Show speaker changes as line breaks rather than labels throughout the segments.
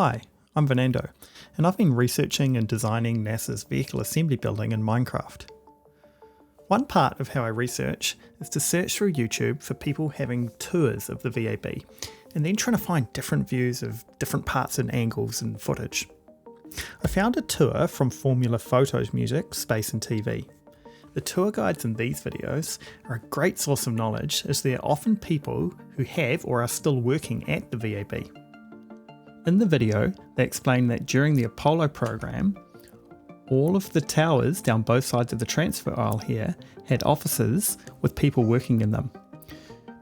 Hi, I'm Fernando, and I've been researching and designing NASA's vehicle assembly building in Minecraft. One part of how I research is to search through YouTube for people having tours of the VAB, and then trying to find different views of different parts and angles and footage. I found a tour from Formula Photos Music, Space and TV. The tour guides in these videos are a great source of knowledge, as they are often people who have or are still working at the VAB. In the video, they explain that during the Apollo program, all of the towers down both sides of the transfer aisle here had offices with people working in them.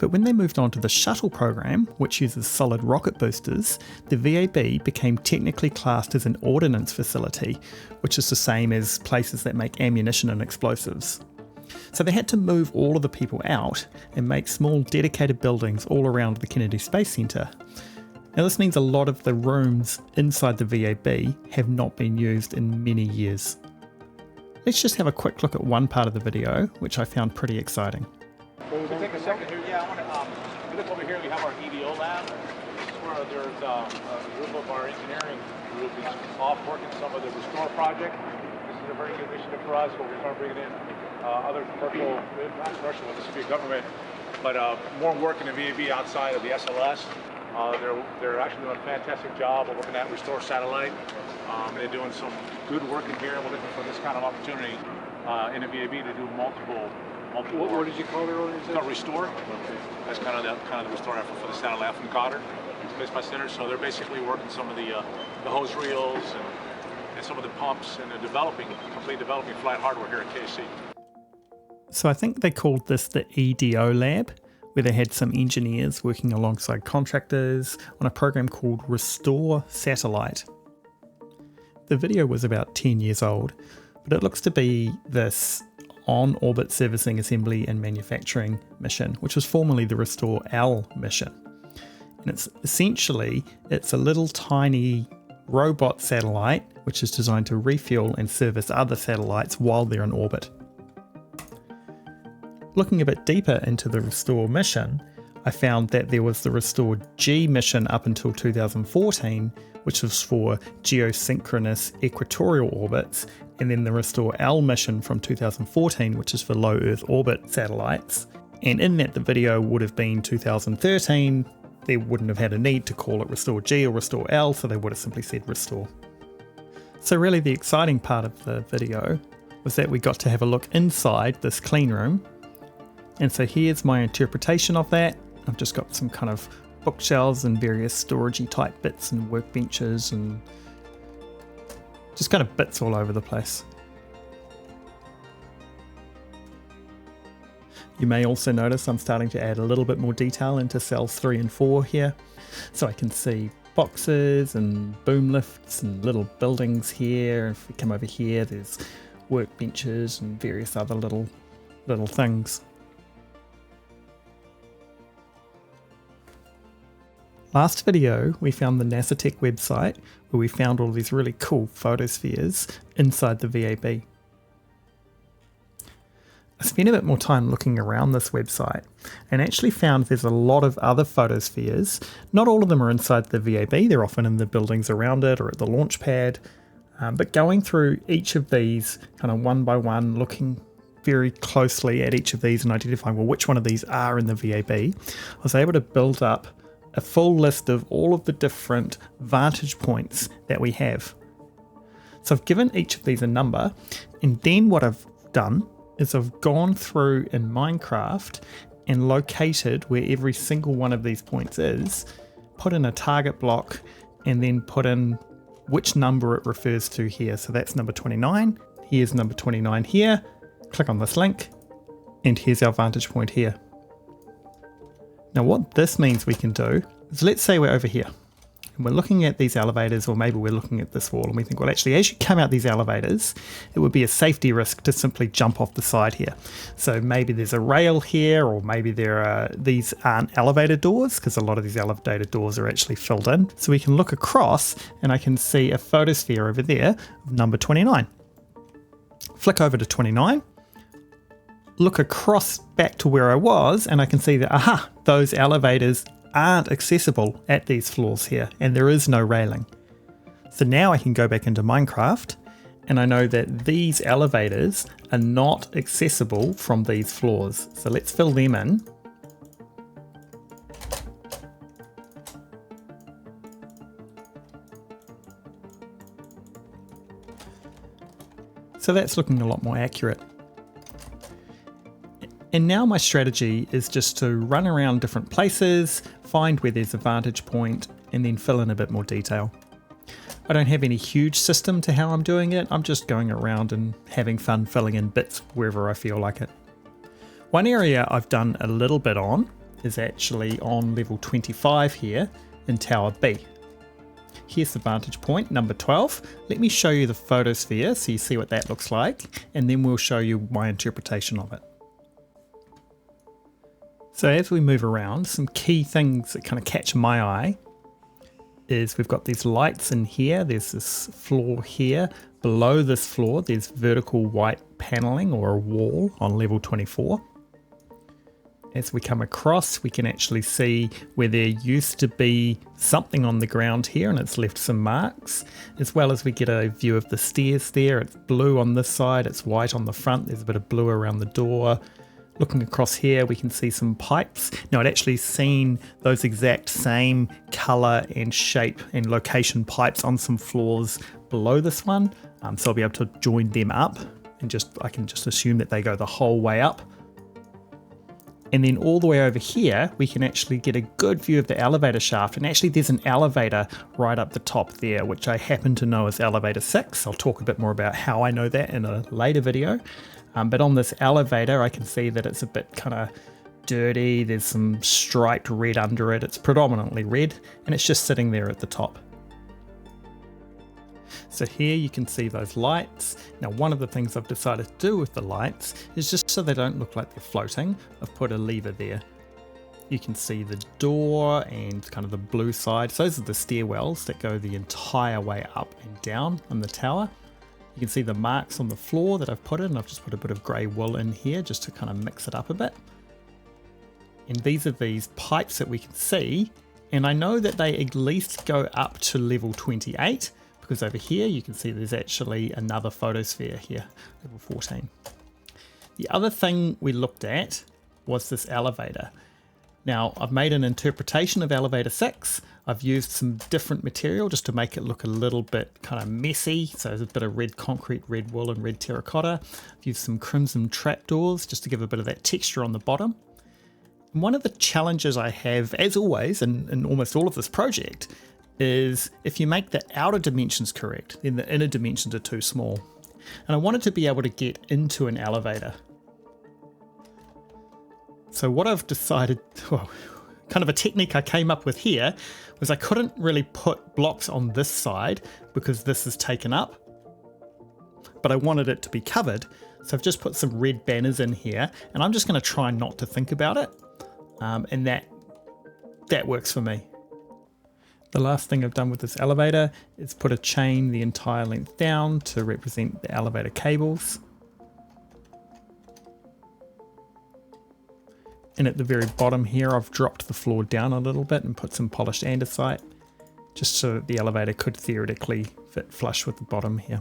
But when they moved on to the shuttle program, which uses solid rocket boosters, the VAB became technically classed as an ordnance facility, which is the same as places that make ammunition and explosives. So they had to move all of the people out and make small dedicated buildings all around the Kennedy Space Center. Now this means a lot of the rooms inside the VAB have not been used in many years. Let's just have a quick look at one part of the video, which I found pretty exciting.
So take a second here. Yeah, I want to look over here. We have our Evo Lab. This is where there's a group of our engineering group is off working some of the Restore project. This is a very good initiative for us, where we're trying to bring in other commercial, not commercial, this would be government, but more work in the VAB outside of the SLS. They're actually doing a fantastic job of looking at Restore satellite. They're doing some good work in here. We're looking for this kind of opportunity in the VAB to do multiple. What did you call their organization? It's called Restore. Okay. That's kind of the Restore effort for the satellite from Cotter, Space Flight Center. So they're basically working some of the hose reels and some of the pumps, and they're completely developing flight hardware here at KC.
So I think they called this the Evo Lab, where they had some engineers working alongside contractors on a program called Restore Satellite. The video was about 10 years old, but it looks to be this on-orbit servicing, assembly and manufacturing mission, which was formerly the Restore L mission. And it's a little tiny robot satellite which is designed to refuel and service other satellites while they're in orbit. Looking a bit deeper into the Restore mission, I found that there was the Restore G mission up until 2014, which was for geosynchronous equatorial orbits, and then the Restore L mission from 2014, which is for low Earth orbit satellites. And in that, the video would have been 2013. They wouldn't have had a need to call it Restore G or Restore L, so they would have simply said Restore. So really the exciting part of the video was that we got to have a look inside this clean room. And so here's my interpretation of that. I've just got some kind of bookshelves and various storagey type bits and workbenches and just kind of bits all over the place. You may also notice I'm starting to add a little bit more detail into cells 3 and 4 here. So I can see boxes and boom lifts and little buildings here. If we come over here, there's workbenches and various other little things. Last video, we found the NASA Tech website where we found all these really cool photospheres inside the VAB. I spent a bit more time looking around this website and actually found there's a lot of other photospheres. Not all of them are inside the VAB, they're often in the buildings around it or at the launch pad. But going through each of these kind of one by one, looking very closely at each of these and identifying, well, which one of these are in the VAB, I was able to build up a full list of all of the different vantage points that we have. So I've given each of these a number, and then what I've done is I've gone through in Minecraft and located where every single one of these points is, put in a target block, and then put in which number it refers to here. So that's number 29, here's number 29 here, click on this link, and here's our vantage point here. Now what this means we can do is, let's say we're over here and we're looking at these elevators, or maybe we're looking at this wall, and we think, well, actually as you come out these elevators, it would be a safety risk to simply jump off the side here. So maybe there's a rail here, or maybe these aren't elevator doors, because a lot of these elevator doors are actually filled in. So we can look across and I can see a photosphere over there of number 29. Flick over to 29. Look across back to where I was, and I can see that, aha, those elevators aren't accessible at these floors here, and there is no railing. So now I can go back into Minecraft and I know that these elevators are not accessible from these floors. So let's fill them in. So that's looking a lot more accurate. And now my strategy is just to run around different places, find where there's a vantage point, and then fill in a bit more detail. I don't have any huge system to how I'm doing it. I'm just going around and having fun filling in bits wherever I feel like it. One area I've done a little bit on is actually on level 25 here in Tower B. Here's the vantage point, number 12. Let me show you the photosphere so you see what that looks like, and then we'll show you my interpretation of it. So as we move around, some key things that kind of catch my eye is we've got these lights in here, there's this floor here. Below this floor, there's vertical white paneling or a wall on level 24. As we come across, we can actually see where there used to be something on the ground here and it's left some marks, as well as we get a view of the stairs there. It's blue on this side, it's white on the front, there's a bit of blue around the door. Looking across here, we can see some pipes. Now, I'd actually seen those exact same color and shape and location pipes on some floors below this one. So I'll be able to join them up and I can just assume that they go the whole way up. And then all the way over here, we can actually get a good view of the elevator shaft. And actually there's an elevator right up the top there, which I happen to know is elevator 6. I'll talk a bit more about how I know that in a later video. But on this elevator, I can see that it's a bit kind of dirty. There's some striped red under it. It's predominantly red, and it's just sitting there at the top. So here you can see those lights. Now, one of the things I've decided to do with the lights is just so they don't look like they're floating, I've put a lever there. You can see the door and kind of the blue side. So those are the stairwells that go the entire way up and down on the tower. You can see the marks on the floor that I've put in. I've just put a bit of grey wool in here just to kind of mix it up a bit. And these are these pipes that we can see. And I know that they at least go up to level 28 because over here you can see there's actually another photosphere here, level 14. The other thing we looked at was this elevator. Now, I've made an interpretation of elevator 6. I've used some different material just to make it look a little bit kind of messy. So there's a bit of red concrete, red wool and red terracotta. I've used some crimson trapdoors just to give a bit of that texture on the bottom. And one of the challenges I have, as always, in almost all of this project, is if you make the outer dimensions correct, then the inner dimensions are too small. And I wanted to be able to get into an elevator. So what I've decided, well, kind of a technique I came up with here was I couldn't really put blocks on this side because this is taken up, but I wanted it to be covered. So I've just put some red banners in here and I'm just going to try not to think about it. And that works for me. The last thing I've done with this elevator is put a chain the entire length down to represent the elevator cables. And at the very bottom here, I've dropped the floor down a little bit and put some polished andesite, just so that the elevator could theoretically fit flush with the bottom here.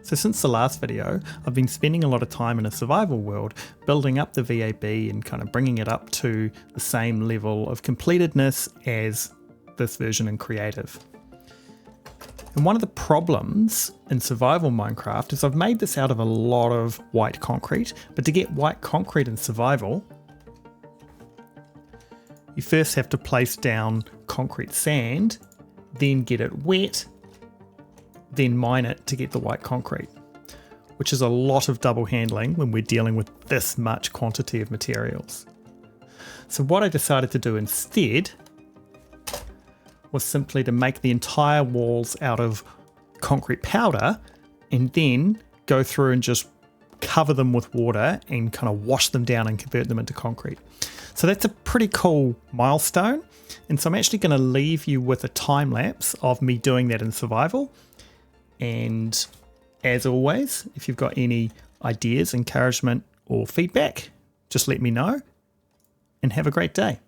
So since the last video, I've been spending a lot of time in a survival world, building up the VAB and kind of bringing it up to the same level of completedness as this version in creative. And one of the problems in survival Minecraft is I've made this out of a lot of white concrete, but to get white concrete in survival, you first have to place down concrete sand, then get it wet, then mine it to get the white concrete, which is a lot of double handling when we're dealing with this much quantity of materials. So what I decided to do instead was simply to make the entire walls out of concrete powder and then go through and just cover them with water and kind of wash them down and convert them into concrete. So that's a pretty cool milestone. And so I'm actually going to leave you with a time lapse of me doing that in survival. And as always, if you've got any ideas, encouragement or feedback, just let me know and have a great day.